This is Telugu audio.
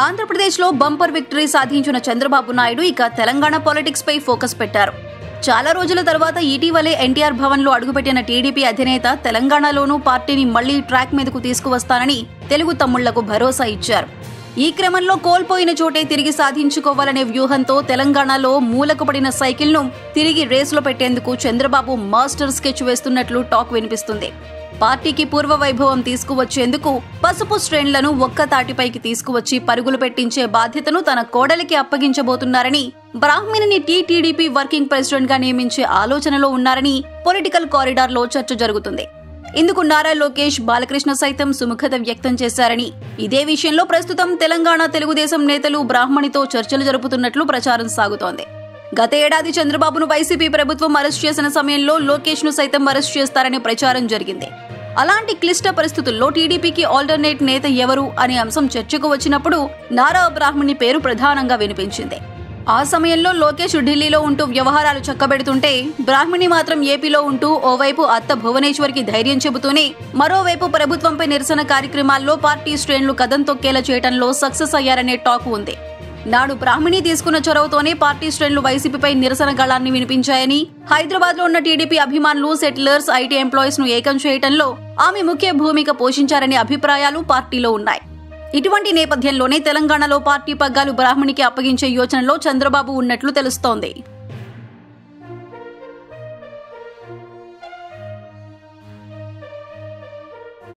ఆంధ్రప్రదేశ్లో బంపర్ విక్టరీ సాధించిన చంద్రబాబు నాయుడు ఇక తెలంగాణ పాలిటిక్స్ పై ఫోకస్ పెట్టారు. చాలా రోజుల తర్వాత ఇటీవలే ఎన్టీఆర్ భవన్లో అడుగుపెట్టిన టీడీపీ అధినేత తెలంగాణలోనూ పార్టీని మళ్లీ ట్రాక్ మీదకు తీసుకువస్తానని తెలుగు తమ్ముళ్లకు భరోసా ఇచ్చారు. ఈ క్రమంలో కోల్పోయిన చోటే తిరిగి సాధించుకోవాలనే వ్యూహంతో తెలంగాణలో మూలకపడిన సైకిల్ను తిరిగి రేసులో పెట్టేందుకు చంద్రబాబు మాస్టర్ స్కెచ్ వేస్తున్నట్లు టాక్ వినిపిస్తుంది. పార్టీకి పూర్వ వైభవం తీసుకువచ్చేందుకు పసుపు శ్రేణులను ఒక్క తాటిపైకి తీసుకువచ్చి పరుగులు పెట్టించే బాధ్యతను తన కోడలికి అప్పగించబోతున్నారని, బ్రాహ్మణిని టీడీపీ వర్కింగ్ ప్రెసిడెంట్ గా నియమించే ఆలోచనలో ఉన్నారని పొలిటికల్ కారిడార్ లో చర్చ జరుగుతుంది. ఇందుకు నారా లోకేష్, బాలకృష్ణ సైతం సుముఖత వ్యక్తం చేశారని, ఇదే విషయంలో ప్రస్తుతం తెలంగాణ తెలుగుదేశం నేతలు బ్రాహ్మణితో చర్చలు జరుపుతున్నట్లు ప్రచారం సాగుతోంది. గత ఏడాది చంద్రబాబును వైసీపీ ప్రభుత్వం అరెస్ట్ చేసిన సమయంలో లోకేష్ ను సైతం అరెస్ట్ చేస్తారనే ప్రచారం జరిగింది. అలాంటి క్లిష్ట పరిస్థితుల్లో టీడీపీకి ఆల్టర్నేట్ నేత ఎవరు అనే అంశం చర్చకు వచ్చినప్పుడు నారా బ్రాహ్మణి పేరు ప్రధానంగా వినిపించింది. ఆ సమయంలో లోకేష్ ఢిల్లీలో ఉంటూ వ్యవహారాలు చక్కబెడుతుంటే, బ్రాహ్మణి మాత్రం ఏపీలో ఉంటూ ఓవైపు అత్త భువనేశ్వర్కి ధైర్యం చెబుతూనే మరోవైపు ప్రభుత్వంపై నిరసన కార్యక్రమాల్లో పార్టీ శ్రేణులు కదం తొక్కేలా చేయడంలో సక్సెస్ అయ్యారనే టాక్ ఉంది. నాడు బ్రాహ్మణి తీసుకున్న చొరవతోనే పార్టీ శ్రేణులు వైసీపీపై నిరసన గళాన్ని వినిపించాయని, హైదరాబాద్ లో ఉన్న టీడీపీ అభిమానులు, సెటిలర్స్, ఐటీ ఎంప్లాయీస్ ను ఏకం చేయడంలో ఆమె ముఖ్య భూమిక పోషించారనే అభిప్రాయాలు పార్టీలో ఉన్నాయి. ఇటువంటి నేపథ్యంలోనే తెలంగాణలో పార్టీ పగ్గాలు బ్రాహ్మణికి అప్పగించే యోచనలో చంద్రబాబు ఉన్నట్లు తెలుస్తోంది.